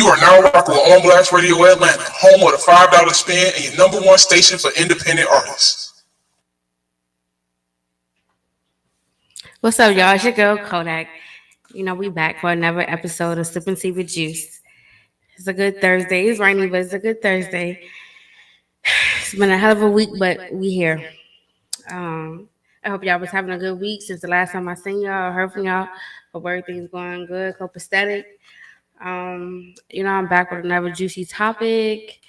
You are now rocking with On Blast Radio Atlanta, home of the $5 spin and your number one station for independent artists. What's up, y'all? It's your girl Kodak. We back for another episode of Sippin' Tea with Juice. It's a good Thursday. It's rainy, but it's a good Thursday. It's been a hell of a week, but we here. I hope y'all was having a good week since the last time I seen y'all or heard from y'all. Hope everything's going good, copacetic. I'm back with another juicy topic.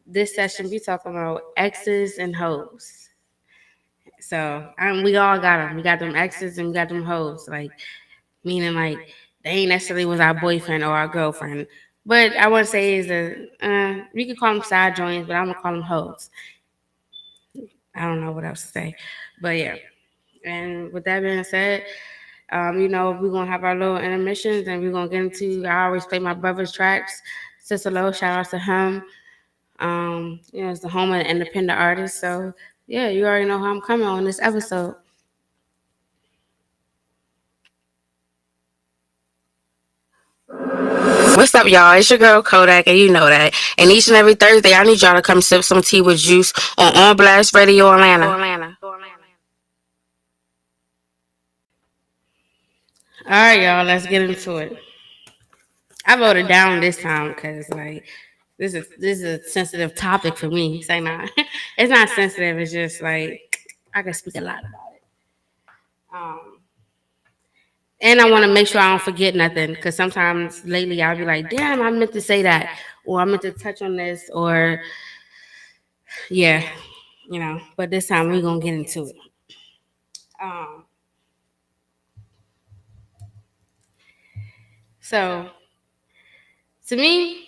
This session we talking about exes and hoes. So we all got them. We got them exes and we got them hoes. Like meaning like they ain't necessarily was our boyfriend or our girlfriend. But I wouldn't say is we could call them side joints, but I'm gonna call them hoes. I don't know what else to say, but yeah. And with that being said, we're gonna have our little intermissions and we're gonna get into. I always play my brother's tracks. Sister Low, shout out to him. It's the home of the independent artist. So yeah, you already know how I'm coming on this episode. What's up, y'all? It's your girl Kodak, and you know that. And each and every Thursday, I need y'all to come sip some tea with juice on Blast Radio Atlanta. All right, y'all, let's get into it. I voted down this time because like this is a sensitive topic for me. Say not, it's not sensitive. It's just like I can speak a lot about it. And I want to make sure I don't forget nothing because sometimes lately I'll be like, damn, I meant to say that, or I meant to touch on this, or yeah, But this time we're gonna get into it. Um, so to me,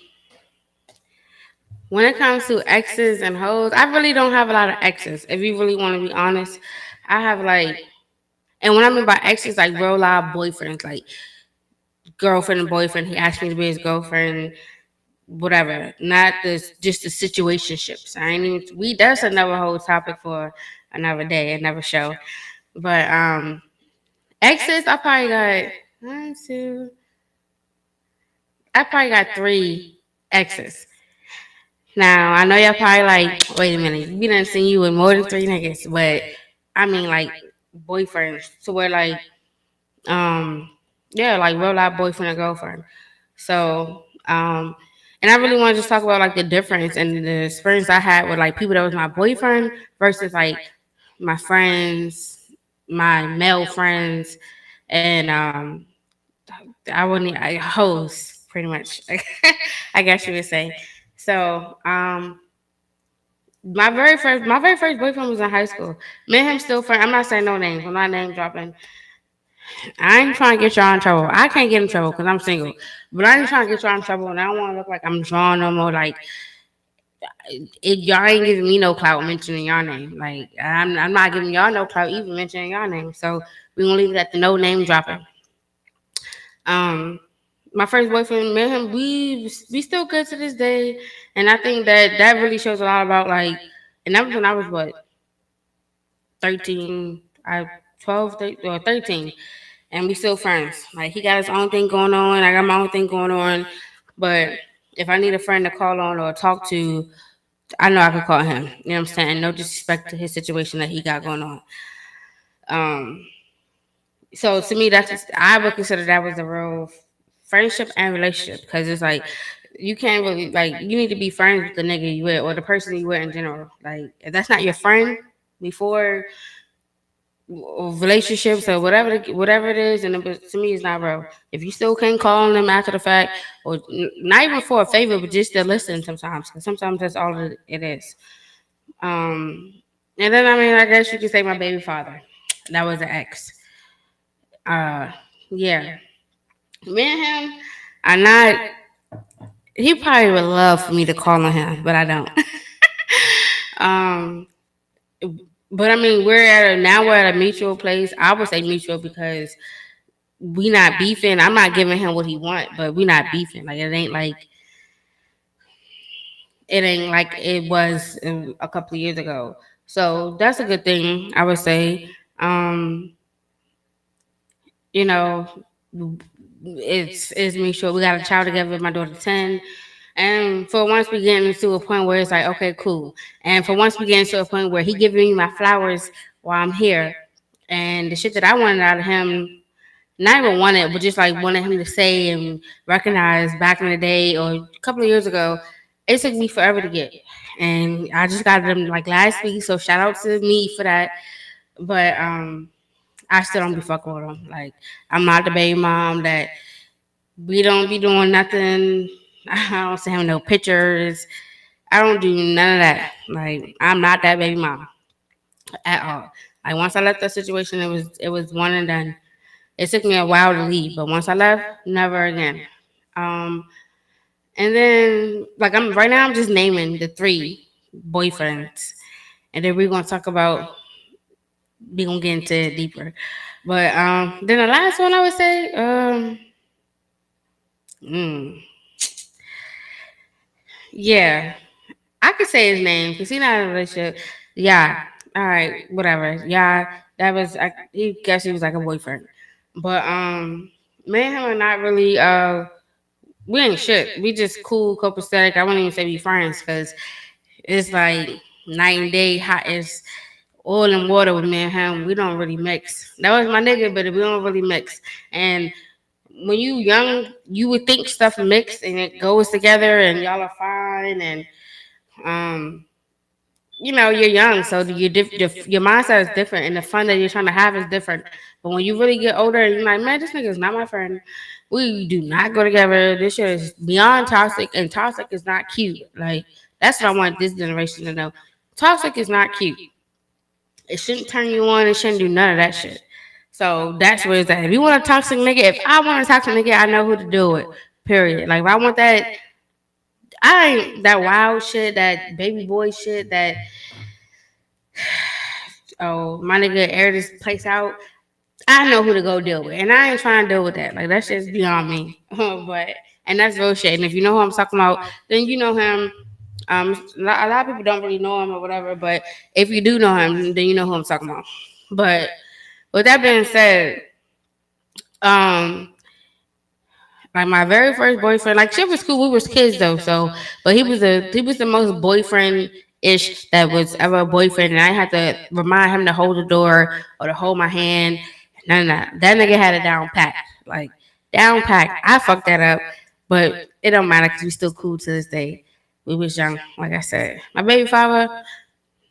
when it comes to exes and hoes, I really don't have a lot of exes. If you really want to be honest, I have like, and when I mean by exes, like real live boyfriends, like girlfriend and boyfriend. He asked me to be his girlfriend, whatever. Not this, just the situationships. I ain't even. That's another whole topic for another day, another show. But exes, I probably got one, two. I probably got three exes. Now I know y'all probably like, wait a minute, we done seen you with more than three niggas, but I mean like boyfriends. So we're like, um, yeah, like real life boyfriend and girlfriend. So, and I really want to just talk about like the difference and the experience I had with like people that was my boyfriend versus like my friends, my male friends, and I wouldn't host pretty much. I guess you would say. So, my very first boyfriend was in high school. Me and him still friends. I'm not saying no names. I'm not name dropping. I ain't trying to get y'all in trouble. I can't get in trouble because I'm single. But I ain't trying to get y'all in trouble, and I don't want to look like I'm drawing no more. Like y'all ain't giving me no clout mentioning y'all name. Like I'm not giving y'all no clout even mentioning y'all name. So we gonna leave it at the no name dropping. Um, my first boyfriend, me and him, we still good to this day, and I think that really shows a lot about like, and that was when I was what 13, I 12 or 13, and we still friends. Like he got his own thing going on, I got my own thing going on, but if I need a friend to call on or talk to, I know I could call him. You know what I'm saying? No disrespect to his situation that he got going on. Um, so to me, that's just, I would consider that was a real friendship and relationship because it's like you can't really like you need to be friends with the nigga you with or the person you with in general. Like if that's not your friend before or relationships or whatever it is, and to me, it's not real. If you still can't call on them after the fact, or not even for a favor, but just to listen sometimes, because sometimes that's all it is. Um, and then I mean, I guess you could say my baby father. That was an ex. Uh, yeah, me and him are not. He probably would love for me to call on him, but I don't. um, but I mean, we're at a mutual place. I would say mutual because we not beefing. I'm not giving him what he want, but we not beefing. Like it ain't like it was a couple of years ago. So that's a good thing, I would say. Um, you know, it's make sure we got a child together. My daughter 10, and for once we getting to a point where it's like, okay, cool. And for once we getting to a point where he giving me my flowers while I'm here, and the shit that I wanted out of him, not even wanted, but just like wanted him to say and recognize back in the day or a couple of years ago, it took me forever to get. And I just got them like last week, so shout out to me for that. But I still don't be fucking with him. Like, I'm not the baby mom that we don't be doing nothing. I don't send him no pictures. I don't do none of that. Like, I'm not that baby mom at all. Like, once I left that situation, it was one and done. It took me a while to leave, but once I left, never again. Um, and then like I'm right now, I'm just naming the three boyfriends, and then we're gonna talk about we gonna get into it deeper. But then the last one I would say, mm, yeah, I could say his name because he's not in a relationship. Yeah, all right, whatever. Yeah, that was he guess he was like a boyfriend, but me and him are not really we ain't shit. We just cool, copacetic. I wouldn't even say we friends because it's like night and day, hot as oil and water with me and him. We don't really mix. That was my nigga, but we don't really mix. And when you young, you would think stuff mixed and it goes together and y'all are fine and um you're young, so your mindset is different, and the fun that you're trying to have is different. But when you really get older, you're like, man, this nigga is not my friend. We do not go together. This shit is beyond toxic, and toxic is not cute. Like that's what I want this generation to know. Toxic is not cute. It shouldn't turn you on. It shouldn't do none of that shit. So that's where it's at. If you want a toxic nigga, if I want a toxic nigga, I know who to do it. Period. Like if I want that, I ain't that wild shit, that baby boy shit, that oh my nigga air this place out. I know who to go deal with, and I ain't trying to deal with that. Like that's just beyond me. But and that's real shit. And if you know who I'm talking about, then you know him. A lot of people don't really know him or whatever, but if you do know him, then you know who I'm talking about. But with that being said, um, like my very first boyfriend, like shit was cool. We was kids though, so but he was the most boyfriend ish that was ever a boyfriend, and I had to remind him to hold the door or to hold my hand. None of that. That nigga had it down pat, like down pat. I fucked that up, but it don't matter because we still cool to this day. We was young, like I said. My baby father,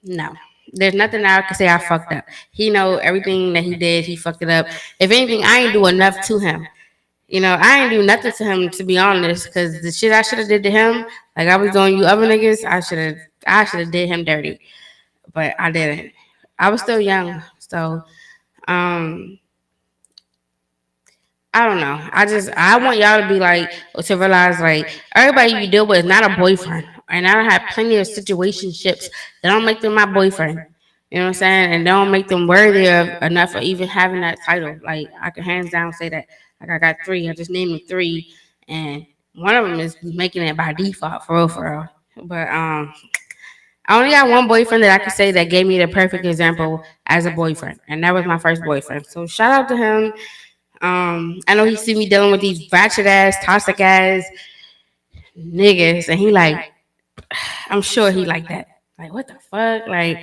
no. There's nothing that I can say I fucked up. He know everything that he did. He fucked it up. If anything, I ain't do enough to him. I ain't do nothing to him to be honest, because the shit I should have did to him, like I was doing you other niggas, I should have did him dirty, but I didn't. I was still young, so um, I don't know. I want y'all to be like to realize like everybody you deal with is not a boyfriend, and I don't have plenty of situationships that don't make them my boyfriend. You know what I'm saying? And don't make them worthy of enough of even having that title. Like I can hands down say that. Like I got three. I just named them three, and one of them is making it by default for real, for real. But I only got one boyfriend that I could say that gave me the perfect example as a boyfriend, and that was my first boyfriend. So shout out to him. I know he see me dealing with these ratchet ass, toxic ass niggas, and he like, I'm sure he like that. Like what the fuck, like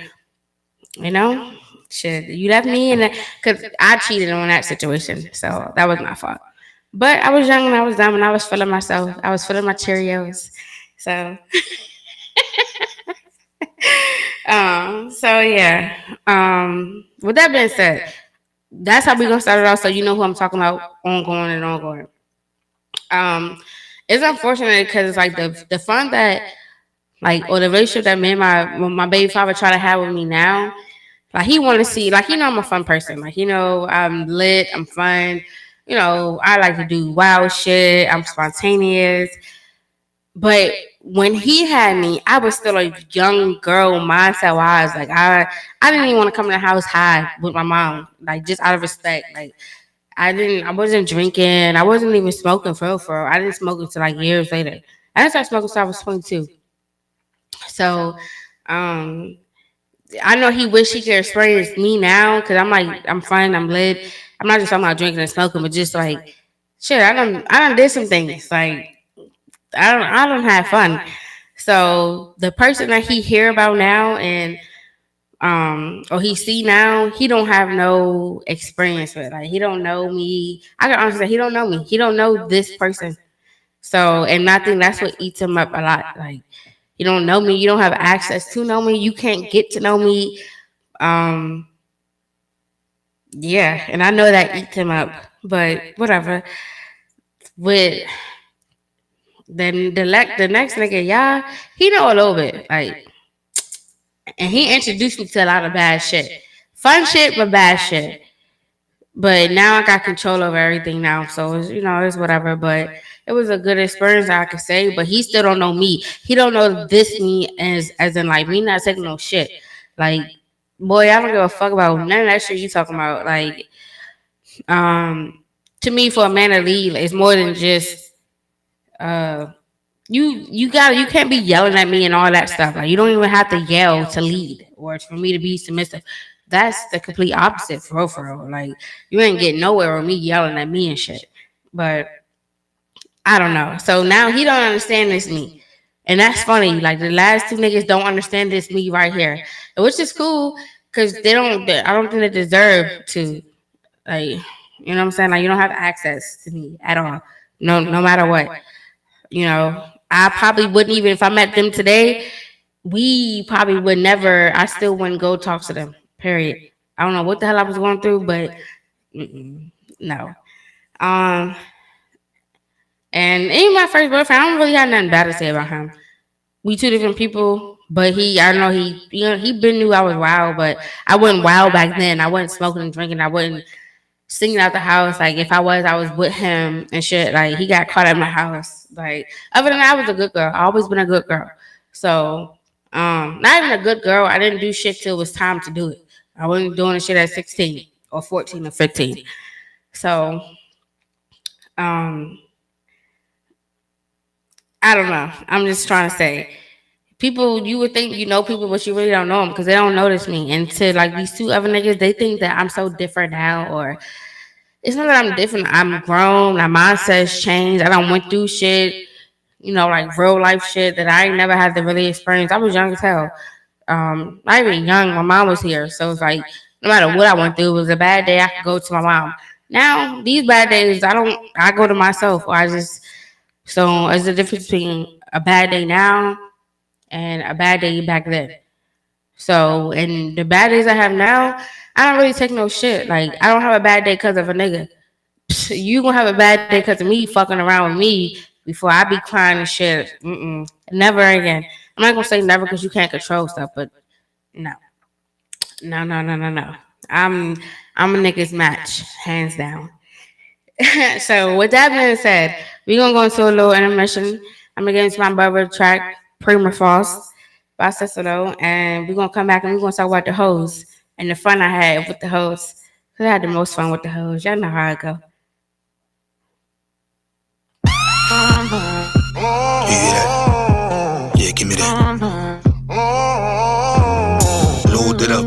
you know, shit. You left me in because I cheated on that situation, so that was my fault. But I was young and I was dumb and I was feeling myself. I was feeling my Cheerios. So, so yeah. With that being said, that's how we gonna start it off. So you know who I'm talking about, ongoing and ongoing. Um, it's unfortunate because it's like the fun that like or the relationship that me and my baby father try to have with me now. Like he want to see, like I'm a fun person. Like I'm lit, I'm fun. I like to do wild shit. I'm spontaneous. But when he had me, I was still a young girl mindset wise. Like I didn't even want to come in the house high with my mom. Like just out of respect. Like I wasn't drinking. I wasn't even smoking for real, for real. I didn't smoke until like years later. I didn't start smoking until I was 22. So, um, I know he wish he could experience me now because I'm like I'm fun, I'm lit. I'm not just talking about drinking and smoking, but just like shit, I done did some things. Like I don't have fun. So the person that he hear about now and or he see now, he don't have no experience with. Like he don't know me. I can honestly say he don't know me. He don't know this person. So and I think that's what eats him up a lot. Like you don't know me, you don't have access to know me, you can't get to know me. Um yeah, and I know that eats him up. But whatever. With then the next nigga, y'all, he know a little bit. Like and he introduced me to a lot of bad shit. Fun shit, but bad shit. But now I got control over everything now. So it's, it's whatever. But it was a good experience I could say. But he still don't know me. He don't know this me as in like me not taking no shit. Like, boy, I don't give a fuck about none of that shit you talking about. Like, um, to me for a man to lead, it's more than just uh you can't be yelling at me and all that stuff. Like you don't even have to yell to lead or for me to be submissive. That's the complete opposite for real. Like you ain't getting nowhere with me yelling at me and shit. But I don't know. So now he don't understand this me. And that's funny. Like the last two niggas don't understand this me right here. Which is cool because I don't think they deserve to. Like, you know what I'm saying? Like you don't have access to me at all. No matter what. I probably wouldn't even if I met them today, we probably would never I still wouldn't go talk to them. Period. I don't know what the hell I was going through, but no. Um and even my first boyfriend, I don't really have nothing bad to say about him. We two different people, but I know he been knew I was wild, but I wasn't wild back then. I wasn't smoking and drinking. I wasn't singing out the house. Like if I was with him and shit. Like he got caught at my house. Like other than that, I was a good girl. I always been a good girl. So not even a good girl. I didn't do shit till it was time to do it. I wasn't doing the shit at 16 or 14 or 15. So um I don't know. I'm just trying to say. People, you would think you know people, but you really don't know them because they don't notice me. And to like these two other niggas, they think that I'm so different now, or it's not that I'm different. I'm grown. My mindset's changed. I don't went through shit, like real life shit that I ain't never had to really experience. I was young as hell. Not even young. My mom was here, so it's like no matter what I went through, it was a bad day. I could go to my mom. Now these bad days, I don't. I go to myself. Or I just so there's a difference between a bad day now and a bad day back then. So, and the bad days I have now, I don't really take no shit. Like, I don't have a bad day because of a nigga. You gonna have a bad day because of me fucking around with me before I be crying and shit. Never again. I'm not gonna say never because you can't control stuff, but no, no. I'm I'm a nigga's match, hands down. So with that being said, we gonna go into a little intermission. I'm gonna get into my brother track, Prima False by Cicero, and we're gonna come back and we're gonna talk about the hoes and the fun I had with the hoes. Cause I had the most fun with the hoes. Y'all know how it go. Yeah, give me that. Load it up.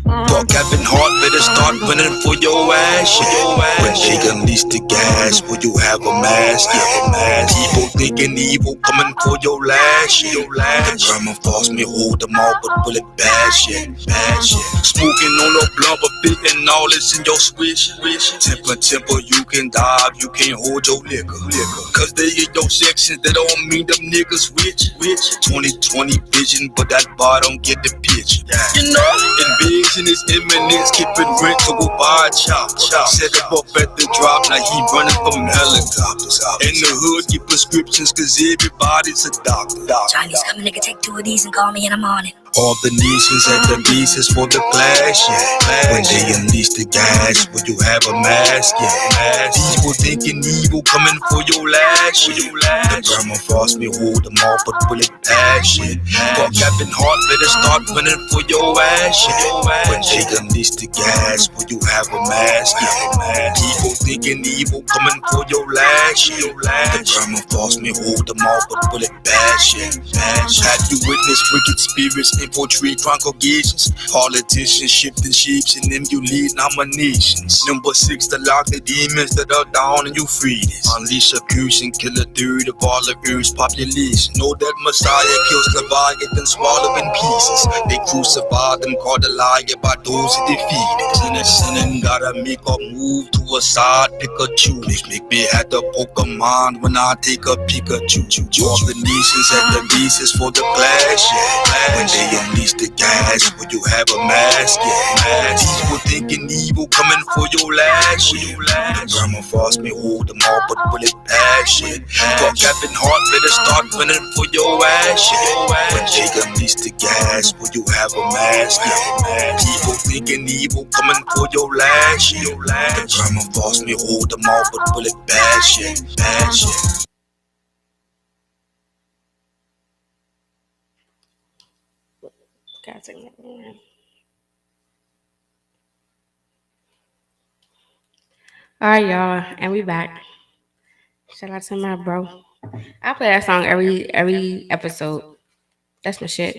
Thought Kevin Hart better start winning for your ass. When she unleash the gas, will you have a mask? People thinking evil coming for your lash. The grandma forced me hold them all, but will it bash it? Smoking on a blunt, but fitting all this in your swish. Temper, you can dive, you can't hold your liquor. Cause they in your sections, that don't mean them niggas rich. 2020 vision, but that bar don't get the picture. Invasion is imminent, skipping rent to go buy a chop. Set him up at the drop, now he running from helicopters. In the hood, get prescriptions, cause everybody's a doctor. Chinese come nigga, take 2 of these and call me in the morning. All the nations at the pieces for the clash, When they unleash the gas, will you have a mask, People thinking evil coming for your lash, The grandma forced me hold them all, but will it pass, Thought Captain Hart better start running for your ass, When they unleash the gas, will you have a mask, People thinking evil coming for your lash, The grandma forced me hold them all, but will it pass, Have you witnessed wicked spirits infiltrate congregations. Politicians shifting shapes and emulate nominations. Number 6 to lock the demons that are down and Euphrates. Unleash a curse and kill a third of all of Earth's population. Know that Messiah kills Leviathan, swallow in pieces. They crucified them, called a liar by those he defeated. Sinning gotta make a move to a side, pick a choose. Make me have to Pokemon when I take a Pikachu. All the nations at the basis for the clash, yeah. When they unleash the gas, will you have a mask, yeah. People thinking evil coming for your lash, yeah. The grandma force me hold them all, but will it pass, yeah. Talk Captain Heart, better start running for your ass, yeah. When they unleash the gas, will you have a mask, yeah. People thinking evil coming for your lash, yeah. The grandma force me hold them all, but will it pass, yeah. Pass, yeah. All right, y'all, and we back. Shout out to my bro. I play that song every episode. That's my shit.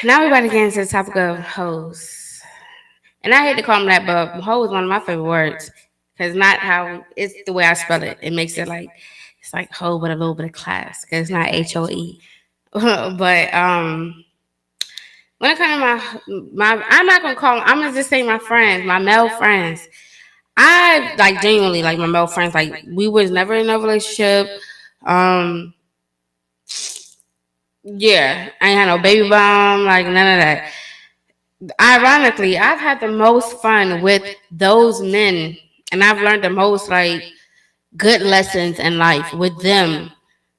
Now we about to get into the topic of hoes. And I hate to call them that, but hoe is one of my favorite words. Because not how it's the way I spell it. It makes it like it's like hoe with a little bit of class. Because it's not HOE. But when it comes to my I'm not gonna call them, I'm gonna just say my friends, my male friends. I like genuinely like my male friends. Like we was never in a relationship. Um yeah, I ain't had no baby bomb, like none of that. Ironically, I've had the most fun with those men, and I've learned the most like good lessons in life with them.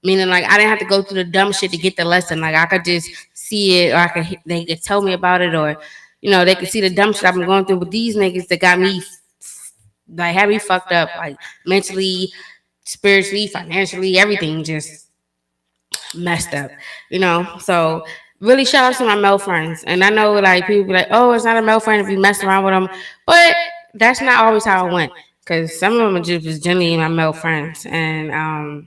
Meaning, like I didn't have to go through the dumb shit to get the lesson. Like I could just see it, or they could tell me about it, or they could see the dumb shit I've been going through with these niggas that got me like had me fucked up, like mentally, spiritually, financially, everything just messed up. So really shout out to my male friends. And I know like people be like, oh, it's not a male friend if you mess around with them, but that's not always how it went. Because some of them are just genuinely my male friends, and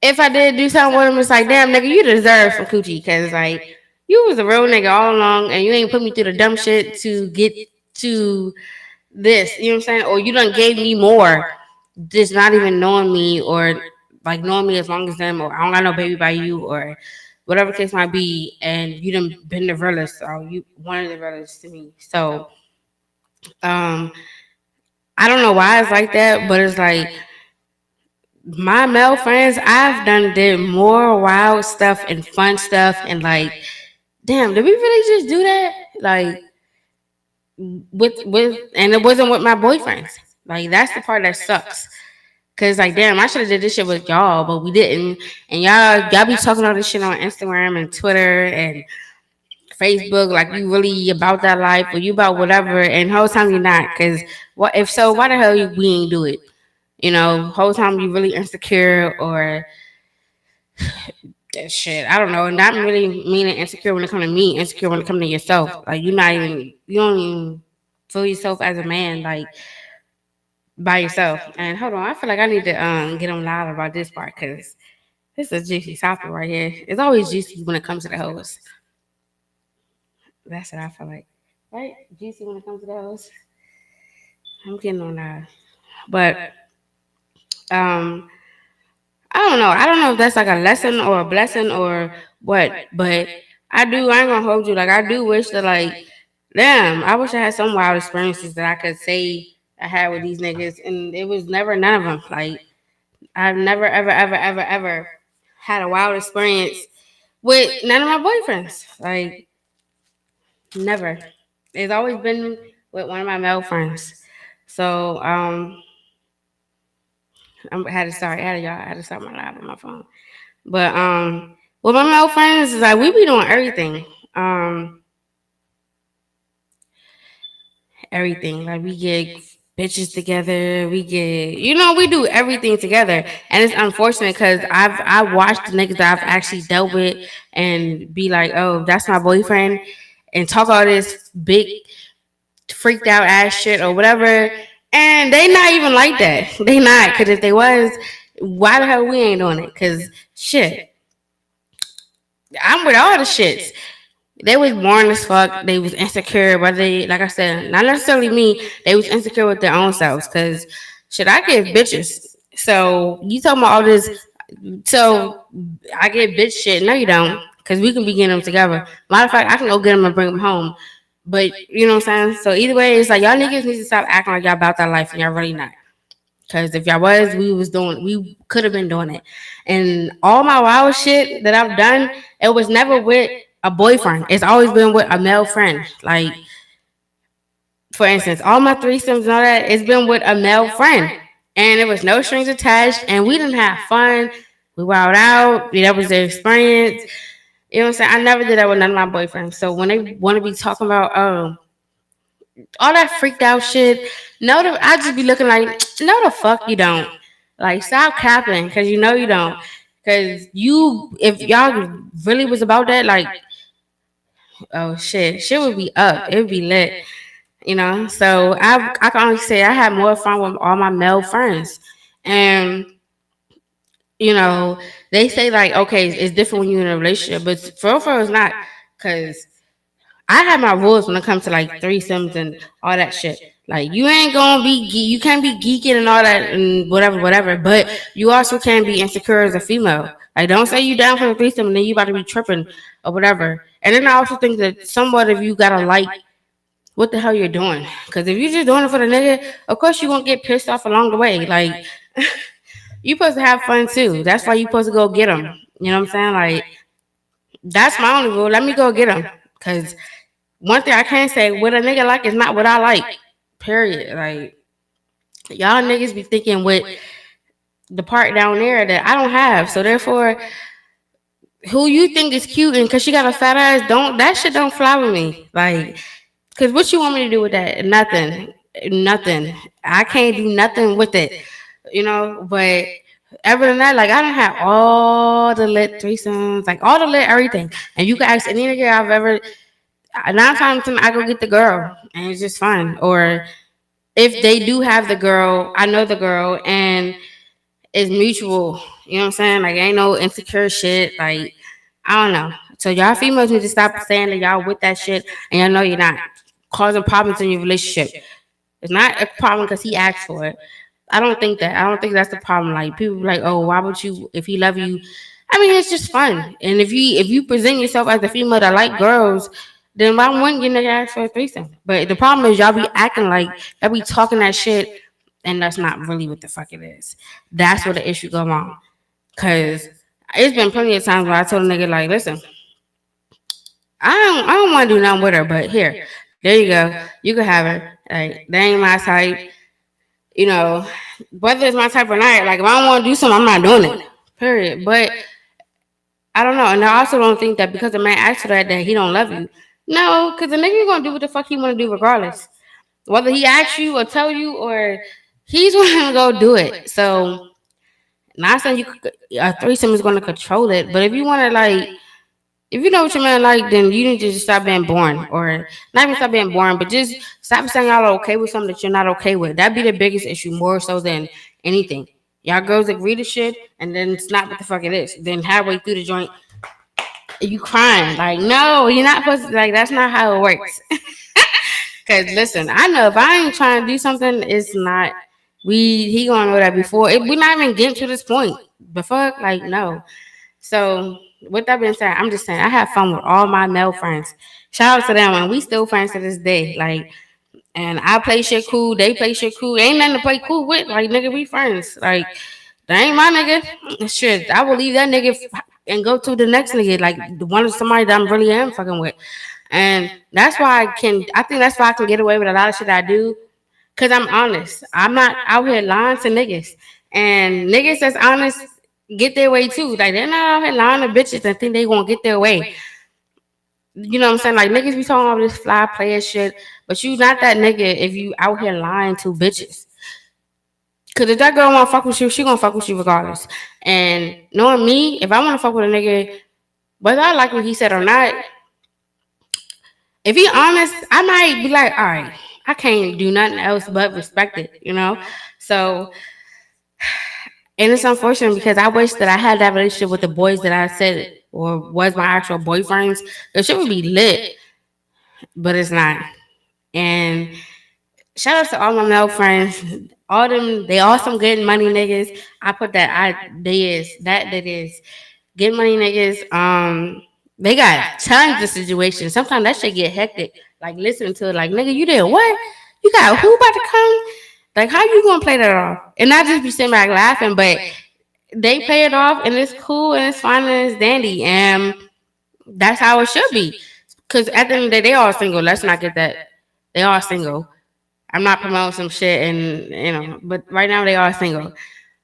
if I did do something with them, it's like, damn, nigga, you deserve some coochie. Because, like, you was a real nigga all along, and you ain't put me through the dumb shit to get to this. You know what I'm saying? Or you done gave me more, just not even knowing me, or, like, knowing me as long as them, or I don't got no baby by you, or whatever case might be, and you done been the realest, or you one of the realest to me. So, I don't know why it's like that, but it's like, my male friends, I've did more wild stuff and fun stuff, and like, damn, did we really just do that? Like, and it wasn't with my boyfriends. Like, that's the part that sucks. Cause like, damn, I should have did this shit with y'all, but we didn't. And y'all be talking all this shit on Instagram and Twitter and Facebook, like you really about that life, or you about whatever, and whole time you're not. Cause what if so? Why the hell we ain't do it? Whole time you really insecure, or that shit. I don't know. Not really meaning insecure when it comes to me, insecure when it comes to yourself. Like you don't even feel yourself as a man, like by yourself. And hold on, I feel like I need to get on live about this part, because this is a juicy topic right here. It's always juicy when it comes to the hoes. That's what I feel like. Right? Juicy when it comes to the hoes. I'm getting on live. But I don't know. I don't know if that's like a lesson or a blessing or what, but I ain't gonna hold you. Like, I do wish that, like, damn, I wish I had some wild experiences that I could say I had with these niggas, and it was never none of them. Like, I've never, ever, ever, ever, ever had a wild experience with none of my boyfriends. Like, never. It's always been with one of my male friends. So, I had to start my live on my phone. But with my male friends, is like we be doing everything. Everything. Like we get bitches together. We get we do everything together. And it's unfortunate because I watched the niggas that I've actually dealt with and be like, oh, that's my boyfriend, and talk all this big freaked out ass shit or whatever. And they not even like that. They not. Because if they was, why the hell we ain't doing it? Because shit. I'm with all the shits. They was born as fuck. They was insecure, whether they, like I said, not necessarily me. They was insecure with their own selves. Cause shit, I get bitches. So you talking about all this? So I get bitch shit. No, you don't. Cause we can be getting them together. Matter of fact, I can go get them and bring them home. But you know what I'm saying? So either way, it's like y'all niggas need to stop acting like y'all about that life and y'all really not. Cause if y'all was, we could have been doing it. And all my wild shit that I've done, it was never with a boyfriend. It's always been with a male friend. Like, for instance, all my threesomes and all that, it's been with a male friend. And it was no strings attached, and we didn't have fun. We wild out. That was the experience. You know what I'm saying? I never did that with none of my boyfriends. So when they want to be talking about, all that freaked out shit. No, I just be looking like, no, the fuck you don't. Like, stop capping, cause you know you don't. Cause if y'all really was about that, like, oh shit would be up. It would be lit, you know. So I can only say I had more fun with all my male friends, and you know they say like, okay, it's different when you're in a relationship, but for real, it's not, cause I have my rules when it comes to like threesomes and all that shit. Like you ain't gonna be you can't be geeking and all that and whatever. But you also can't be insecure as a female. Like don't say you down for the threesome and then you about to be tripping or whatever. And then I also think that somewhat of you gotta like what the hell you're doing. Because if you're just doing it for the nigga, of course you won't get pissed off along the way. Like you supposed to have fun too. That's why you supposed to go get them. You know what I'm saying? Like that's my only rule. Let me go get them. Because one thing I can't say, what a nigga like is not what I like. Period. Like y'all niggas be thinking with the part down there that I don't have. So therefore, who you think is cute and cause she got a fat ass, don't that shit don't fly with me. Like, cause what you want me to do with that? Nothing. Nothing. I can't do nothing with it. You know, but other than that, like I don't have all the lit threesomes, like all the lit everything. And you can ask any nigga I've ever 9 times 10 I go get the girl and it's just fun. Or if they do have the girl, I know the girl and it's mutual. You know what I'm saying? Like ain't no insecure shit. Like I don't know. So y'all females need to stop saying that y'all with that shit and y'all know you're not causing problems in your relationship. It's not a problem because he asked for it. I don't think that. I don't think that's the problem. Like people be like, oh, why would you if he love you? I mean, it's just fun. And if you present yourself as a female that like girls, then why wouldn't you nigga ask for a threesome? But the problem is y'all be acting like y'all be talking that shit, and that's not really what the fuck it is. That's where the issue go on. Cause it's been plenty of times where I told a nigga like, listen, I don't want to do nothing with her, but here, there you go, you can have her. Like that ain't my type, you know. Whether it's my type or not, like if I don't want to do something, I'm not doing it. Period. But I don't know, and I also don't think that because a man asks for that he don't love you. No, because the nigga gonna do what the fuck he want to do regardless. Whether he asks you or tell you or he's gonna go do it. So not saying a threesome is gonna control it, but if you want to like, if you know what your man like, then you need to just stop being boring, or not even stop being boring, but just stop saying y'all are okay with something that you're not okay with. That'd be the biggest issue, more so than anything. Y'all girls agree to shit, and then it's not what the fuck it is. Then halfway through the joint, you crying like, no, you're not supposed to. Like that's not how it works. Cause listen, I know if I ain't trying to do something, it's not. He gonna know that before. We not even getting to this point. The fuck, like no. So with that being said, I'm just saying I have fun with all my male friends. Shout out to them, and we still friends to this day. Like, and I play shit cool, they play shit cool. Ain't nothing to play cool with. Like nigga, we friends. Like that ain't my nigga. Shit, I will leave that nigga and go to the next nigga. Like the one of somebody that I'm really am fucking with. And that's why I think that's why I can get away with a lot of shit I do. Cause I'm honest. I'm not out here lying to niggas. And niggas that's honest get their way too. Like they're not out here lying to bitches and think they gonna get their way. You know what I'm saying? Like niggas be talking all this fly player shit, but you not that nigga if you out here lying to bitches. Cause if that girl wanna fuck with you, she gonna fuck with you regardless. And knowing me, if I wanna fuck with a nigga, whether I like what he said or not, if he honest, I might be like, all right, I can't do nothing else but respect it, you know? So, and it's unfortunate because I wish that I had that relationship with the boys that I said or was my actual boyfriends, the shit would be lit, but it's not. And shout out to all my male friends. All them, they all some good money niggas. I put that that is good money niggas. They got tons of situations. Sometimes that shit get hectic. Like listening to it, like nigga, you did what? You got who about to come? Like how you gonna play that off? And not just be sitting back laughing, but they play it off and it's cool and it's fine and it's dandy and that's how it should be. Cause at the end of the day, they all single. Let's not get that. They all single. I'm not promoting some shit and but right now they are single.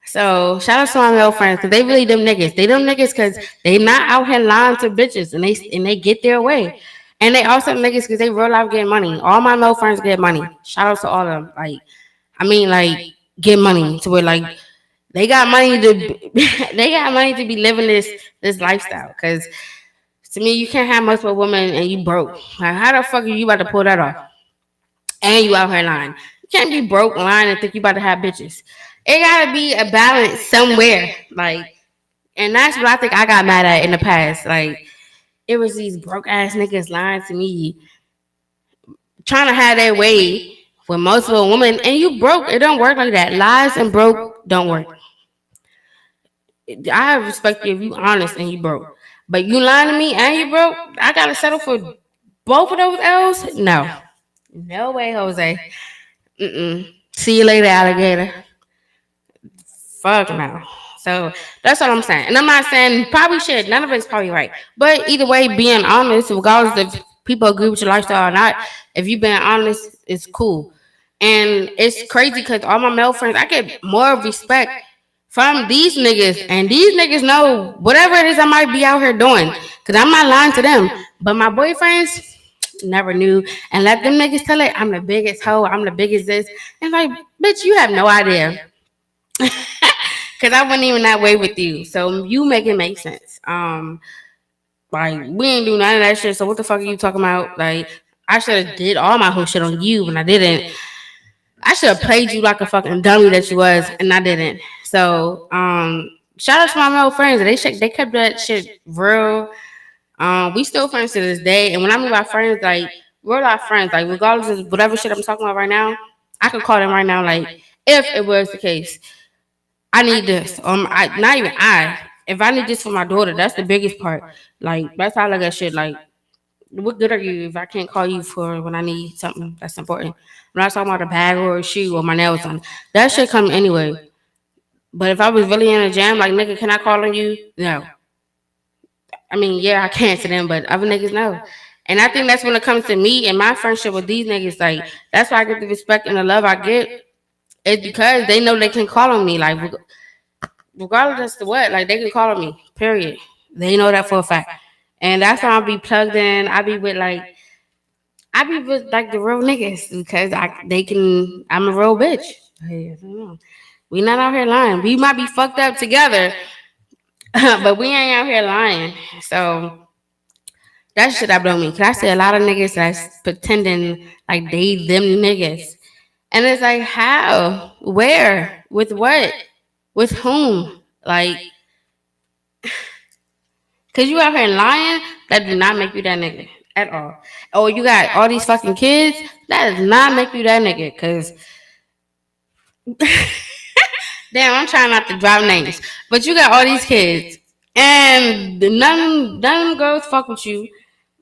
So shout out to my male friends because they really them niggas. They them niggas because they not out here lying to bitches and they get their way. And they also niggas because they real life get money. All my male friends get money. Shout out to all of them. Like I mean like get money to where like they got money to they got money to be living this lifestyle. Because to me you can't have multiple women and you broke. Like how the fuck are you about to pull that off? And you out here lying. You can't be broke lying and think you about to have bitches. It gotta be a balance somewhere. Like, and that's what I think I got mad at in the past. Like, it was these broke ass niggas lying to me, trying to have their way with multiple women, and you broke. It don't work like that. Lies and broke don't work. I respect you if you honest and you broke. But you lying to me and you broke, I gotta settle for both of those L's? No. No way, Jose. See you later, alligator. Fuck no. So that's what I'm saying. And I'm not saying probably shit. None of it's probably right. But either way, being honest, regardless if people agree with your lifestyle or not, if you being honest, it's cool. And it's crazy because all my male friends, I get more respect from these niggas. And these niggas know whatever it is I might be out here doing. Because I'm not lying to them. But my boyfriends never knew. And let them niggas tell it, I'm the biggest hoe, I'm the biggest this. And like, bitch, you have no idea. Cause I wasn't even that way with you. So you make it make sense. Like we ain't do none of that shit. So what the fuck are you talking about? Like I should have did all my whole shit on you when I didn't. I should have played you like a fucking dummy that you was, and I didn't. So shout out to my male friends. They kept that shit real. We still friends to this day. And when I mean by friends, like we're not friends. Like regardless of whatever shit I'm talking about right now, I could call them right now. Like if it was the case. I need this. Not even I. If I need this for my daughter, that's the biggest part. Like that's how I look at shit. Like, what good are you if I can't call you for when I need something that's important? I'm not talking about a bag or a shoe or my nails done. That shit come anyway. But if I was really in a jam, like nigga, can I call on you? No. I mean, yeah, I can to them, but other niggas no. And I think that's when it comes to me and my friendship with these niggas. Like that's why I get the respect and the love I get. It's because they know they can call on me. Like regardless of what, like they can call on me. Period. They know that for a fact. And that's why I'll be plugged in. I be with like the real niggas because I'm a real bitch. Hey, I don't know. We not out here lying. We might be fucked up together, but we ain't out here lying. So that shit I blow me. Cause I see a lot of niggas that's pretending like they them niggas. And it's like how? Where? With what? With whom? Like cause you out here lying, that do not make you that nigga at all. Oh, you got all these fucking kids, that does not make you that nigga. Cause damn, I'm trying not to drop names. But you got all these kids. And none of them girls fuck with you.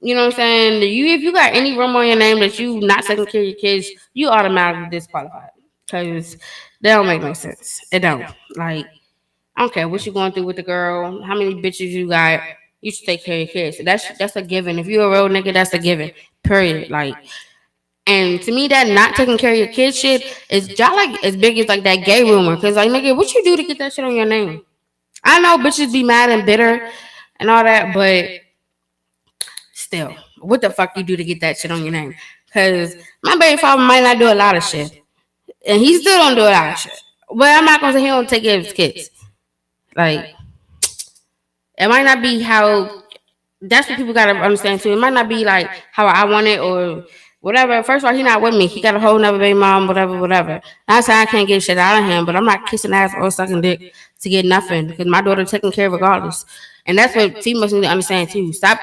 You know what I'm saying? If you got any room on your name that you not taking care of your kids, you automatically disqualified. Cause that don't make no sense. It don't. Like, I don't care what you going through with the girl, how many bitches you got, you should take care of your kids. That's a given. If you're a real nigga, that's a given. Period. Like, and to me, that not taking care of your kids shit is just like as big as like that gay rumor. Cause like nigga, what you do to get that shit on your name? I know bitches be mad and bitter and all that, but still, what the fuck you do to get that shit on your name? Cause my baby father might not do a lot of shit, and he still don't do a lot of shit. But I'm not gonna say he don't take care of his kids. Like, it might not be how. That's what people gotta understand too. It might not be like how I want it or whatever. First of all, he not with me. He got a whole nother baby mom, whatever. Not saying I can't get shit out of him, but I'm not kissing ass or sucking dick to get nothing because my daughter taking care of regardless. And that's what females need to understand too. Stop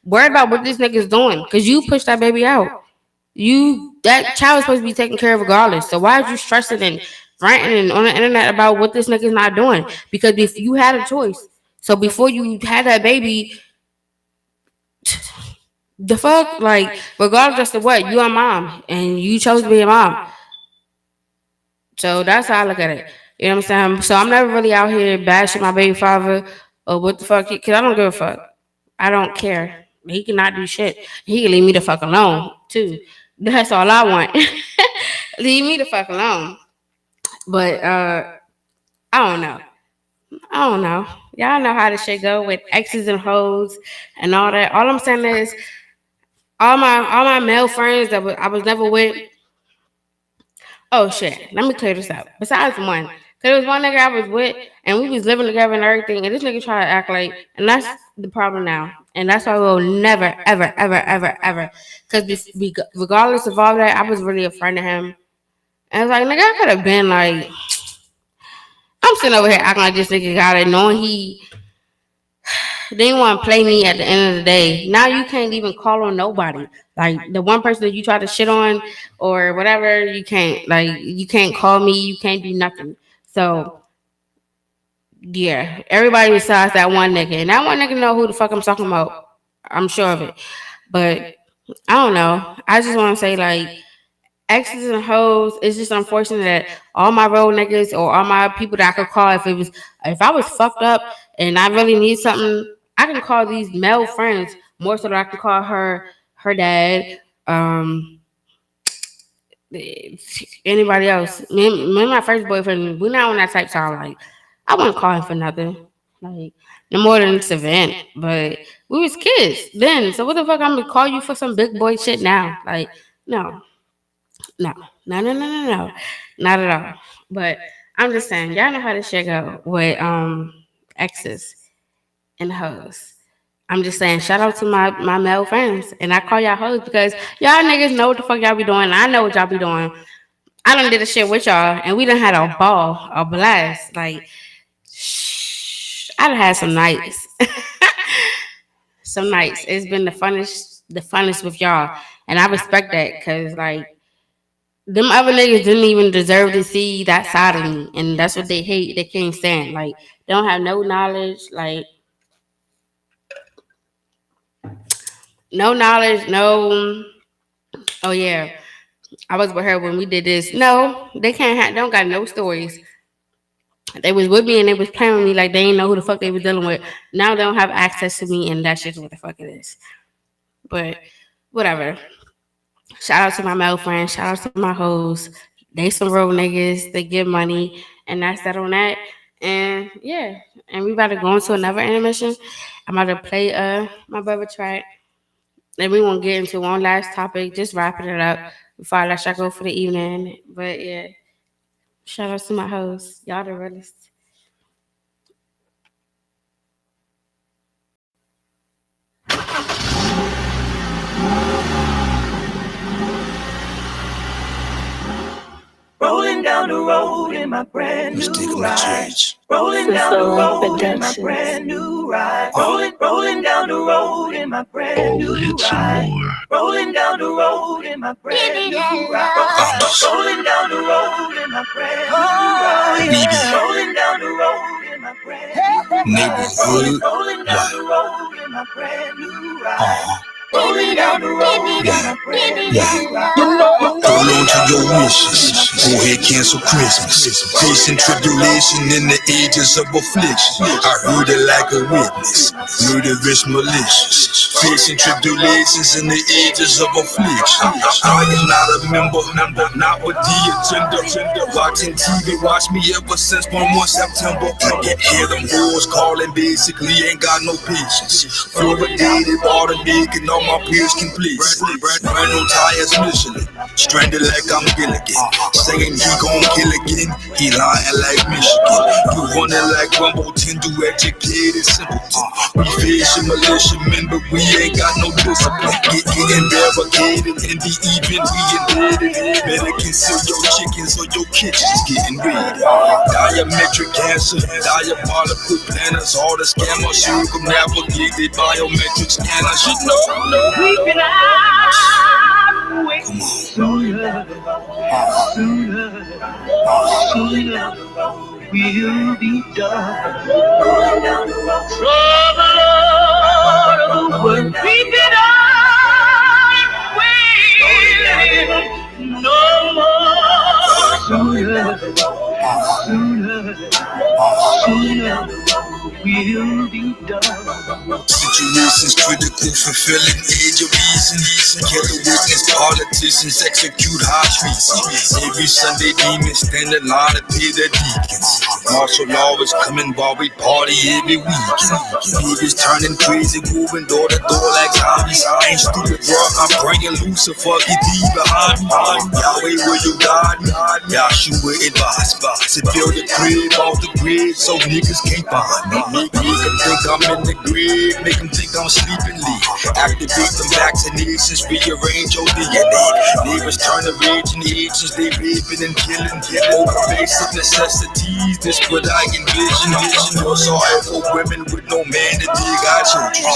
worried about what this nigga's doing because you pushed that baby out. That child is supposed to be taken care of regardless. So why are you stressing and ranting on the internet about what this nigga's not doing? Because if you had a choice, so before you had that baby, the fuck, like regardless of what, you are mom and you chose to be a mom. So that's how I look at it. You know what I'm saying? So I'm never really out here bashing my baby father or what the fuck, because I don't give a fuck. I don't care. He cannot do shit. He can leave me the fuck alone too. That's all I want. Leave me the fuck alone. But I don't know. I don't know. Y'all know how this shit go with exes and hoes and all that. All I'm saying is all my male friends that I was never with. Oh shit. Let me clear this up. Besides one. Cause there was one nigga I was with and we was living together and everything, and this nigga tried to act like, and that's the problem now. And that's why we'll never, ever. Cause regardless of all that, I was really a friend of him. And I was like, nigga, I could have been like, I'm sitting over here acting like this nigga got it, knowing he didn't want to play me at the end of the day. Now you can't even call on nobody. Like the one person that you try to shit on or whatever, you can't. Like you can't call me, you can't do nothing. So yeah, everybody besides that one nigga, and that one nigga know who the fuck I'm talking about. I'm sure of it. But I don't know. I just want to say like exes and hoes. It's just unfortunate that all my road niggas or all my people that I could call if I was fucked up and I really need something, I can call these male friends more so that I can call her dad, anybody else. Me and my first boyfriend, we're not on that type of time. Like I wouldn't call him for nothing. Like no more than it's event. But we was kids then. So what the fuck I'm gonna call you for some big boy shit now? Like, no. No. Not at all. But I'm just saying, y'all know how this shit go with exes and hoes. I'm just saying, shout out to my male friends. And I call y'all hoes because y'all niggas know what the fuck y'all be doing. I know what y'all be doing. I done did a shit with y'all and we done had a ball, a blast. Like, I done had some nights. Some nights. It's been the funnest with y'all. And I respect that because, like, them other niggas didn't even deserve to see that side of me. And that's what they hate. They can't stand. Like, they don't have no knowledge. Like, no knowledge, no. Oh, yeah. I was with her when we did this. No, they don't got no stories. They was with me and they was playing with me like they didn't know who the fuck they was dealing with. Now they don't have access to me and that's just what the fuck it is. But whatever. Shout out to my male friends. Shout out to my hoes. They some real niggas. They give money. And that's that on that. And yeah. And we about to go into another intermission. I'm about to play my brother track. And we won't get into one last topic. Just wrapping it up before I let y'all go for the evening. But yeah. Shout out to my hoes. Y'all the realest. Rolling down the road in my brand new ride. Rolling down the road in my brand new ride. Rolling down the road in my brand new ride. Rolling down the road in my brand new ride. Rolling down the road in my brand new ride. Rolling down the road in my brand new neighborhood. Rolling down the road in my brand new ride. Rolling down the road in my brand new ride. Hold on to your wishes. Go ahead, cancel Christmas. Facing tribulation in the ages of affliction. I heard it like a witness. Murderous, malicious. Facing tribulations in the ages of affliction. I am not a member, not with the agenda. Watching TV, watch me ever since 1 September. Hear them whores calling, basically ain't got no patience. Fluoridated water making all my peers complete. Brand new tires, Michelin. Stranded like I'm Gilligan. Saying he gon' kill again, he lying like Michigan. You running like Rumble 10, do educated simpleton. We fish and militiamen, but we ain't got no discipline. Getting barricaded in the even we invaded. Better conceal your chickens or your kitchen's getting raided. Diametric cancer, diabolical planners, all the scammers circumnavigated biometric scanners. You know, We can have wait sooner, sooner, sooner. We'll be done. From the Lord of the world, we've been on waiting no more. Sooner, sooner, sooner. We'll be done. situations critical, fulfilling age of reason. Killer witness, politicians execute high treason. Every Sunday, demons stand in line to pay their deacons. Martial law is coming while we party every weekend. Niggas turning crazy, moving door to door like zombies. I ain't stupid, bro. I'm bringing Lucifer, get thee behind me. Yahweh, will you guide me? Yahshua advise to build a crib off the grid so niggas can't find me. Make them think I'm in the grid, make them think I'm sleeping lead. Activate them vaccinations, rearrange your DNA. Neighbors turn to raging agents, they raping and killing. Over basic necessities, this what I envision. Feel sorry for women with no man to dig our children.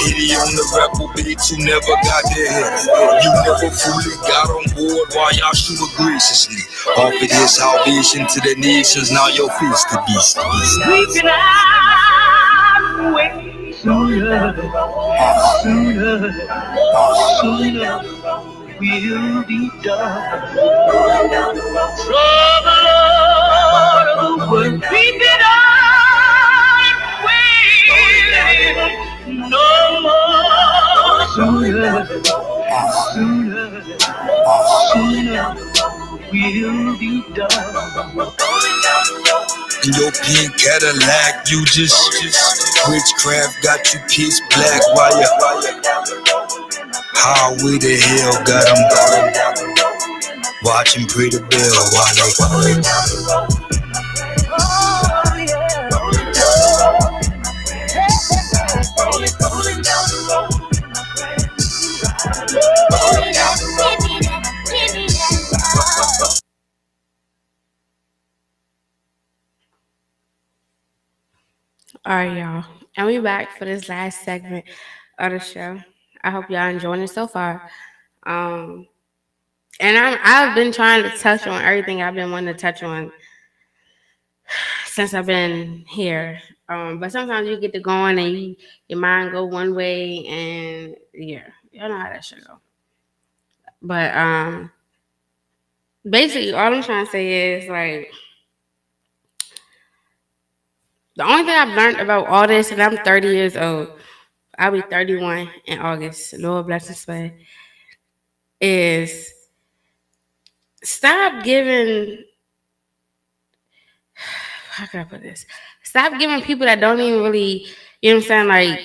Pity on the reprobates who never got their head. You never fully got on board while Yahshua graciously offered his salvation to the nations. Now your feast to beast. We can have wait sooner, sooner, sooner. We'll be done. From the Lord of the world, we've been on waiting no more. Sooner, sooner, sooner. We'll be done. In your pink Cadillac, you just witchcraft got you pitch black. Why you highway the hell got them watching Pretty Bell while they All right, y'all. And we back for this last segment of the show. I hope y'all enjoying it so far. Um, and I've been trying to touch on everything I've been wanting to touch on since I've been here. But sometimes you get to going and your mind go one way, and yeah, you know how that should go. But basically, all I'm trying to say is like the only thing I've learned about all this, and I'm 30 years old. I'll be 31 in August. Lord bless us, way. Is stop giving. How can I put this? Stop giving people that don't even really, you know what I'm saying? Like,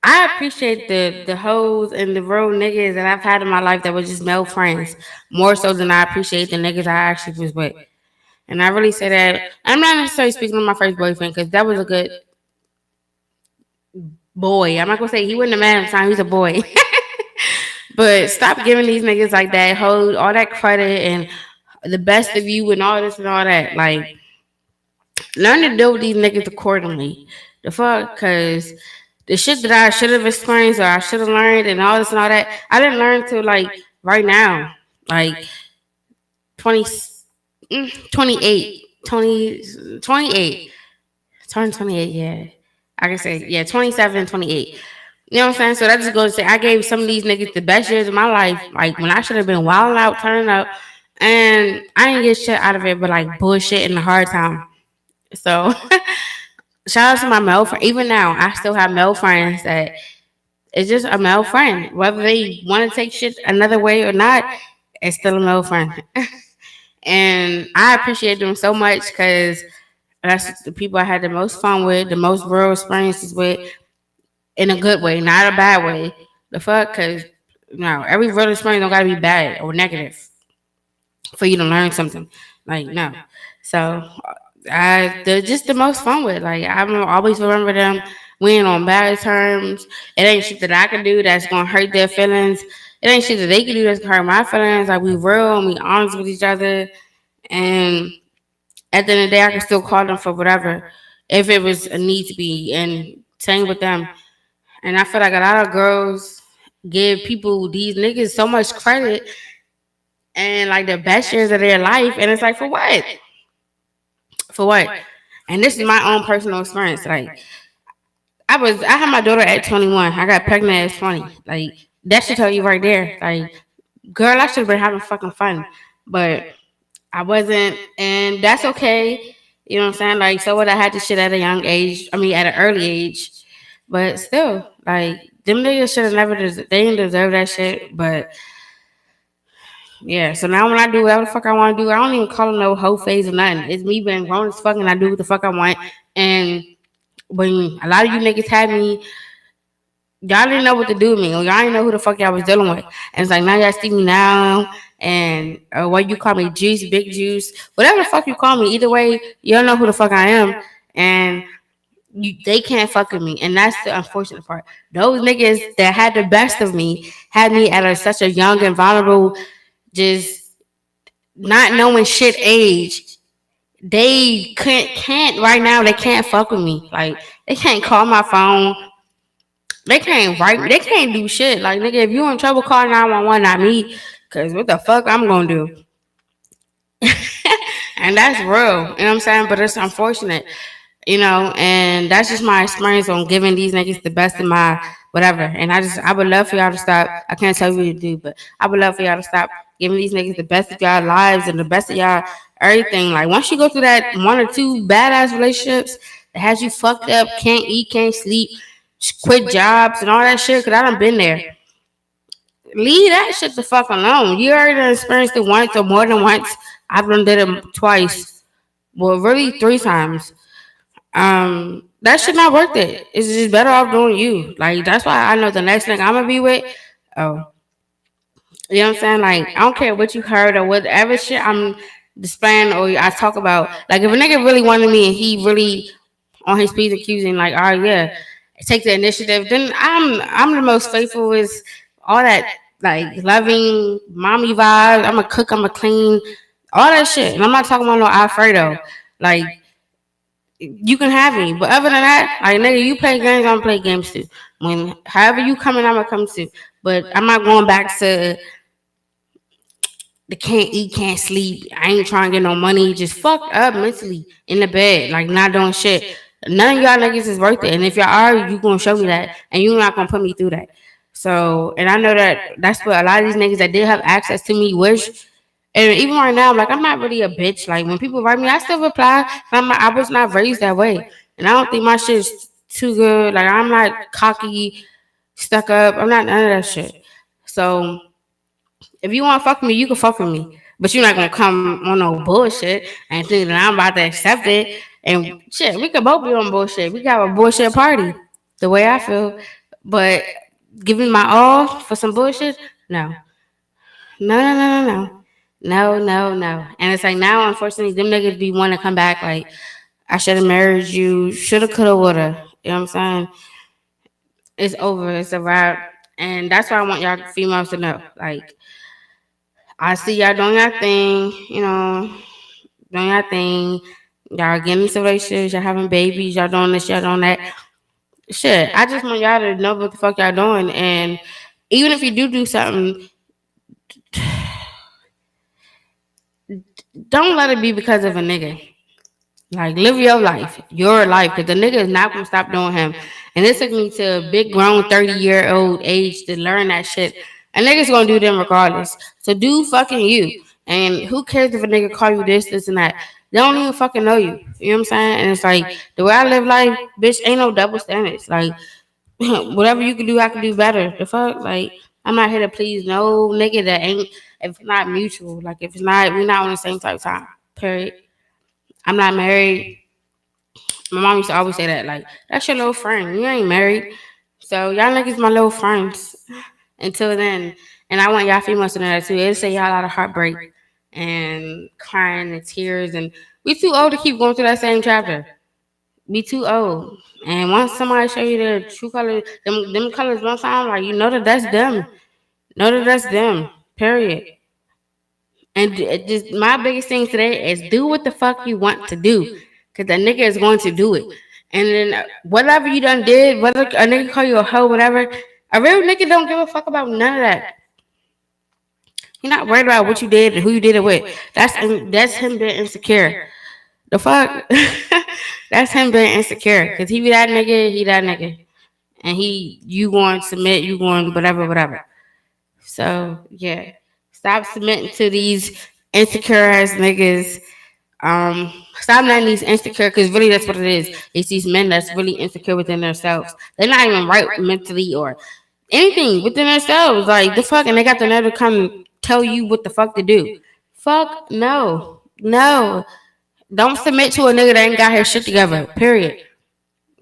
I appreciate the hoes and the real niggas that I've had in my life that were just male friends more so than I appreciate the niggas I actually was with. And I really say that I'm not necessarily speaking on my first boyfriend because that was a good boy. I'm not gonna say he wasn't a man at the time, he's a boy. But stop giving these niggas like that, hold all that credit and the best of you and all this and all that. Like, learn to deal with these niggas accordingly. The fuck, cause the shit that I should have experienced or I should have learned and all this and all that, I didn't learn till like right now. Like 20, 28, 20, 28. Turn 28, yeah. I can say, yeah, 27, 28. You know what I'm saying? So that just goes to say I gave some of these niggas the best years of my life, like when I should have been wilding out, turning up, and I didn't get shit out of it but like bullshit and a hard time. So shout out to my male friend. Even now, I still have male friends that it's just a male friend. Whether they want to take shit another way or not, it's still a male friend. And I appreciate them so much because that's the people I had the most fun with, the most real experiences with, in a good way, not a bad way. The fuck, because no, every real experience don't gotta be bad or negative. for you to learn something. Like no. So they're just the most fun with. Like I'm always remember them. We ain't on bad terms. It ain't shit that I can do that's gonna hurt their feelings. It ain't shit that they can do that's gonna hurt my feelings. Like we real and we honest with each other. And at the end of the day, I can still call them for whatever if it was a need to be. And same with them. And I feel like a lot of girls give people these niggas so much credit and like the best years of their life, and it's like for what? For what? And this is my own personal experience. Like I had my daughter at 21. I got pregnant at 20. Like that should tell you right there. Like girl, I should have been having fucking fun, but I wasn't, and that's okay. You know what I'm saying? Like so what? I had this shit at a young age. I mean, at an early age, but still, like them niggas should have never. They didn't deserve that shit, but. Yeah, so now when I do whatever the fuck I want to do, I don't even call it no whole phase or nothing. It's me being grown as fuck and I do what the fuck I want. And when a lot of you niggas had me, y'all didn't know what to do with me. Y'all didn't know who the fuck y'all was dealing with. And it's like now y'all see me now and what you call me, juice, big juice, whatever the fuck you call me. Either way, you don't know who the fuck I am. And they can't fuck with me. And that's the unfortunate part. Those niggas that had the best of me had me at such a young and vulnerable, just not knowing shit age. They can't right now. They can't fuck with me. Like they can't call my phone. They can't write. They can't do shit. Like nigga, if you in trouble, call 911, not me. Cause what the fuck I'm gonna do? And that's real. You know what I'm saying? But it's unfortunate. And that's just my experience on giving these niggas the best of my whatever. And I would love for y'all to stop. I can't tell you what to do, but I would love for y'all to stop giving these niggas the best of y'all lives and the best of y'all everything. Like once you go through that one or two badass relationships that has you fucked up, can't eat, can't sleep, quit jobs and all that shit, cause I done been there. Leave that shit the fuck alone. You already experienced it once or more than once. I've done did it twice. Well, really 3 times. That shit not worth it. It's just better off doing you. Like that's why I know the next thing I'm gonna be with. Oh, you know what I'm saying? Like I don't care what you heard or whatever shit I'm displaying or I talk about. Like if a nigga really wanted me and he really on his P's and Q's and like, all right, yeah, take the initiative. Then I'm the most faithful. Is all that like loving mommy vibes. I'm a cook. I'm a clean. All that shit. And I'm not talking about no Alfredo. Like you can have me. But other than that, like nigga, you play games, I'm gonna play games too. When however you coming, I'm gonna come too. But I'm not going back to the can't eat, can't sleep. I ain't trying to get no money. Just fucked up mentally in the bed, like not doing shit. None of y'all niggas is worth it. And if y'all are, you gonna show me that, and you not gonna put me through that. So, and I know that that's what a lot of these niggas that did have access to me wish. And even right now, like I'm not really a bitch. Like when people write me, I still reply. I was not raised that way, and I don't think my shit's too good. Like I'm not cocky, stuck up. I'm not none of that shit. So if you want to fuck with me, you can fuck with me, but you're not gonna come on no bullshit and think that I'm about to accept it. And shit, we could both be on bullshit. We got a bullshit party, the way I feel. But giving my all for some bullshit, no. No, no, no, no, no. No, no, no. And it's like now, unfortunately, them niggas be want to come back like, I should have married you, shoulda, coulda, woulda. You know what I'm saying? It's over. It's a wrap. And that's why I want y'all females to know. Like, I see y'all doing your thing, doing your thing. Y'all getting into relationships, y'all having babies, y'all doing this, y'all doing that. Shit, I just want y'all to know what the fuck y'all doing. And even if you do something, don't let it be because of a nigga. Like, live your life, because the nigga is not gonna stop doing him. And it took me to a big grown 30-year-old age to learn that shit. A nigga's gonna do them regardless. So do fucking you. And who cares if a nigga call you this, and that? They don't even fucking know you. You know what I'm saying? And it's like the way I live life, bitch, ain't no double standards. Like whatever you can do, I can do better. The fuck, like I'm not here to please no nigga that ain't. If it's not mutual, like if it's not, we're not on the same type of time. Period. I'm not married. My mom used to always say that, like, that's your little friend. You ain't married. So y'all niggas my little friends. Until then. And I want y'all females to know that too. It'll say y'all a lot of heartbreak. and crying and tears, and we too old to keep going through that same chapter. We too old. And once somebody show you their true colors, them colors one time, like you know that that's them. Know that that's them. Period. And just my biggest thing today is do what the fuck you want to do, cause the nigga is going to do it. And then whatever you done did, whether a nigga call you a hoe, whatever, a real nigga don't give a fuck about none of that. You're not worried about what you did and who you did it with. That's him being insecure. The fuck, that's him being insecure. Cause he be that nigga, he that nigga, and you going to submit, you going whatever, whatever. So yeah, stop submitting to these insecure ass niggas. Stop letting these insecure, because really that's what it is. It's these men that's really insecure within themselves. They're not even right mentally or anything within themselves. Like the fuck, and they got the nerve to come tell you what the fuck to do. Fuck no, no. Don't submit to a nigga that ain't got his shit together. Period.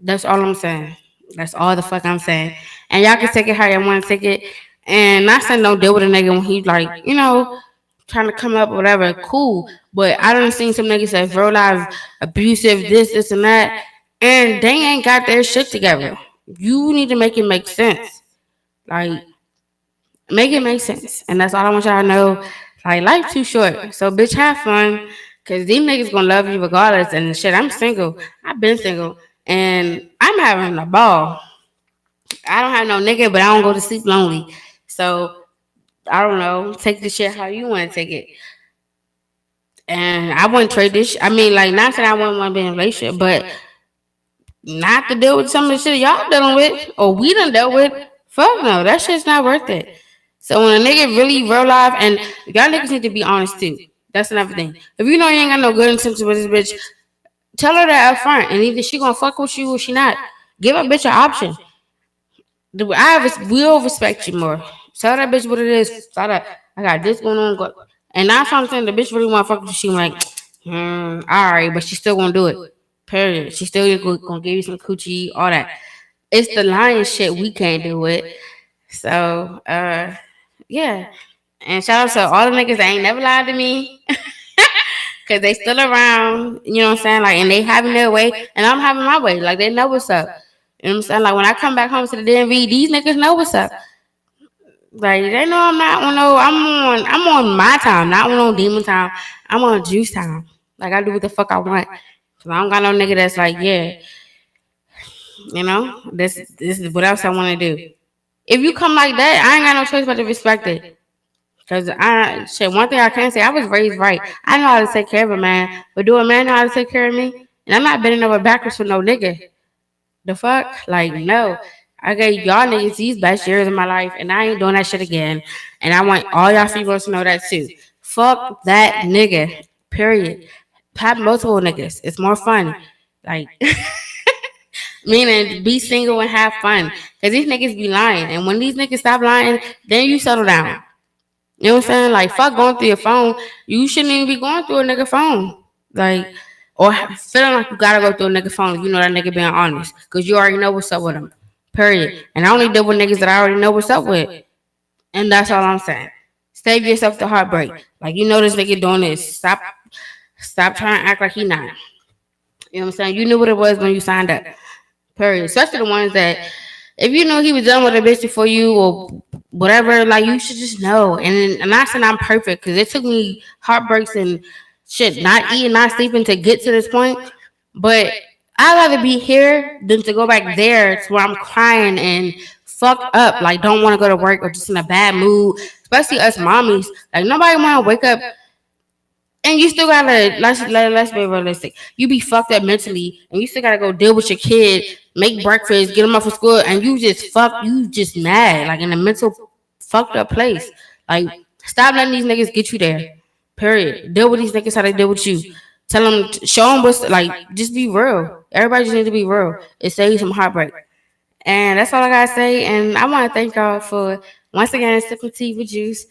That's all I'm saying. That's all the fuck I'm saying. And y'all can take it how y'all want to take it. And not saying don't deal with a nigga when he like, trying to come up or whatever. Cool. But I done seen some niggas that's real life abusive, this and that. And they ain't got their shit together. You need to make it make sense. Like, make it make sense. And that's all I want y'all to know. Like, life too short. So bitch, have fun. Cause these niggas gonna love you regardless. And shit, I'm single. I've been single. And I'm having a ball. I don't have no nigga, but I don't go to sleep lonely. So I don't know. Take the shit how you want to take it. And I wouldn't trade this. I mean, like, not that I wouldn't want to be in a relationship, but not to deal with some of the shit y'all dealing with or we done dealt with. Fuck no, that shit's not worth it. So when a nigga really real life, and y'all niggas need to be honest too. That's another thing. If you know you ain't got no good intentions with this bitch, tell her that up front. And either she gonna fuck with you or she not. Give a bitch an option. We'll respect you more. Tell that bitch what it is. Tell her, I got this going on. And now I'm saying the bitch really want to fuck with you. She like, all right, but she still gonna do it. Period. She still gonna give you some coochie, all that. It's the lying shit we can't do it. So, yeah. And shout out to all the niggas that ain't never lied to me. Cause they still around, you know what I'm saying? Like, and they having their way, and I'm having my way. Like, they know what's up. You know what I'm saying? Like, when I come back home to the DMV, these niggas know what's up. Like, they know I'm not on no. I'm on my time, not on no demon time. I'm on juice time. Like, I do what the fuck I want. So I don't got no nigga that's like, yeah, this is what else I want to do. If you come like that, I ain't got no choice but to respect it. Cause one thing I can say, I was raised right. I know how to take care of a man, but do a man know how to take care of me? And I'm not bending over backwards for no nigga. The fuck? Like, no. I gave y'all niggas these best years of my life, and I ain't doing that shit again. And I want all y'all females to know that too. Fuck that nigga. Period. Have multiple niggas. It's more fun. Like, meaning be single and have fun. Cause these niggas be lying, and when these niggas stop lying, then you settle down. You know what I'm saying? Like, fuck going through your phone. You shouldn't even be going through a nigga phone. Like, or feeling like you gotta go through a nigga phone if you know that nigga being honest. Because you already know what's up with him. Period. And I only deal with niggas that I already know what's up with. And that's all I'm saying. Save yourself the heartbreak. Like, you know this nigga doing this. Stop trying to act like he not. You know what I'm saying? You knew what it was when you signed up. Period. Especially the ones that, if you know he was done with a bitch before you or whatever, like, you should just know. And I'm not saying I'm perfect, because it took me heartbreaks and shit, not eating, not sleeping to get to this point. But I'd rather be here than to go back there to where I'm crying and fucked up, like don't want to go to work or just in a bad mood. Especially us mommies. Like, nobody want to wake up. And you still gotta, let's be realistic. You be fucked up mentally, and you still gotta go deal with your kid, make breakfast, get them up for school, and you just mad, like in a mental fucked up place. Like, stop letting these niggas get you there. Period. Deal with these niggas how they deal with you. Tell them, show them what's like. Just be real. Everybody just need to be real. It saves some heartbreak. And that's all I gotta say. And I want to thank y'all for once again sipping tea with juice.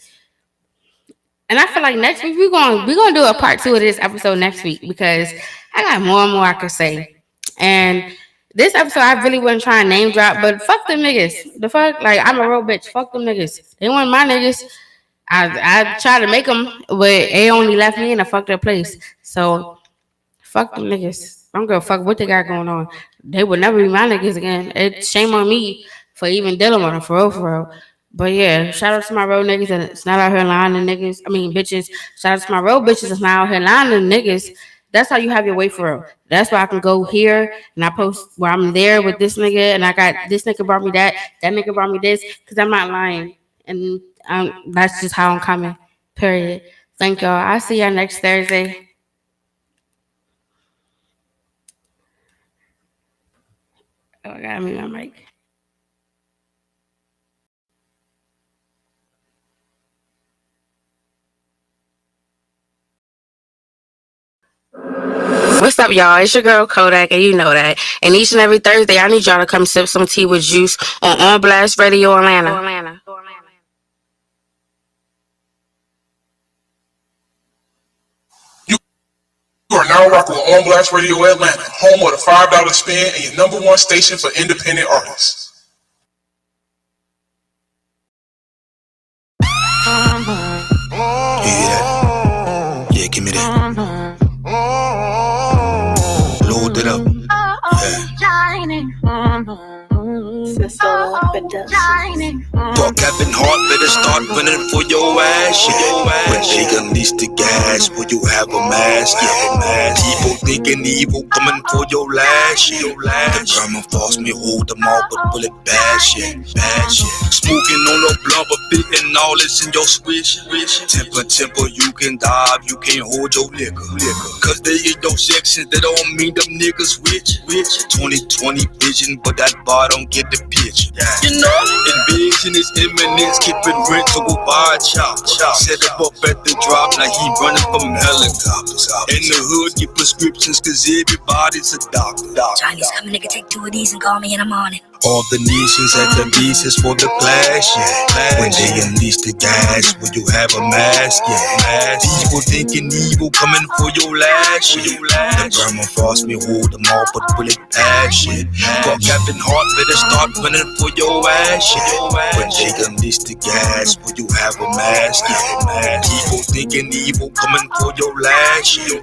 And I feel like next week we're gonna do a part 2 of this episode next week, because I got more and more I could say. And this episode I really wasn't trying to name drop, but fuck them niggas. The fuck, like, I'm a real bitch. Fuck them niggas. They weren't my niggas. I tried to make them, but they only left me in a fucked up place. So fuck them niggas. I don't give a fuck what they got going on. They would never be my niggas again. It's shame on me for even dealing with them, for real, for real. But yeah, shout out to my real niggas that's not out here lying to niggas. I mean, bitches. Shout out to my real bitches that's not out here lying to niggas. That's how you have your way for real. That's why I can go here and I post where I'm there with this nigga and I got this nigga brought me that nigga brought me this, because I'm not lying. And that's just how I'm coming. Period. Thank y'all. I'll see y'all next Thursday. Oh, I gotta mute my mic. What's up, y'all? It's your girl Kodak, and you know that. And each and every Thursday, I need y'all to come sip some tea with juice on Blast Radio Atlanta. You are now rocking with On Blast Radio Atlanta, home of the $5 spin and your number one station for independent artists. Yeah, give me that. Load it up. Fuck having heart, better start running for your ass. When she unleash the gas, will you have a mask? People thinking evil coming for your lash. The drama force me hold them all, but bullet bash it. Smoking on a blunt, but fitting all this in your switch. Temper, you can dive, you can't hold your liquor. Cause they in your section, they don't mean them niggas rich. 2020 vision, but that bar don't get the picture. You know, invasion is imminent, skipping rent to go buy a chop. Set him up at the drop, now he running from helicopters. In the hood, get prescriptions, cause everybody's a doctor. Chinese come, nigga, take 2 of these and call me in the morning. All the nations at the pieces for the clash, When they unleash the gas, will you have a mask, People thinking evil coming for your lash, The drama force me hold them all, but will it pass, Fuck having heart, better start running for your ass, When they unleash the gas, will you have a mask, People thinking evil coming for your lash, The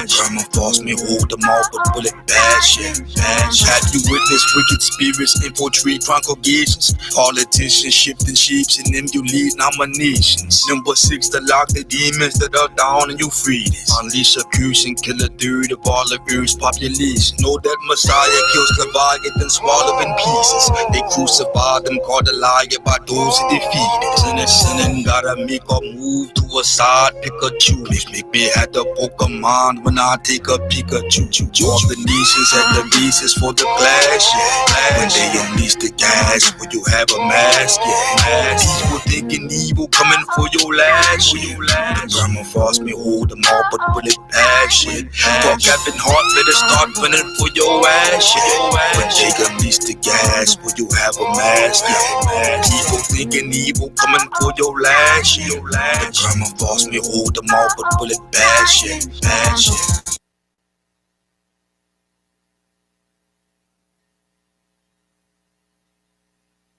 drama force me hold them all, but will it pass, Have you witnessed wicked spirits infiltrate congregations? Politicians shifting shapes and emulate nominations. Number 6, to lock the demons that are down in your freedoms. Unleash abuse and kill a third of all the Earth's population. Know that Messiah kills Leviathan, swallow in pieces. They crucified them, called a liar by those he defeated. Sinning gotta make a move to a side, pick a choose. Make me have the Pokemon when I take a Pikachu. All the nations at the bases for the clash, When they unleash the gas, will you have a mask, People thinking evil coming for your lash, The drama force me hold them all, but will it pass, Fuck having heart, better start running for your ass, When they unleash the gas, will you have a mask, People thinking evil coming for your lash, The drama force me hold them all, but will it pass,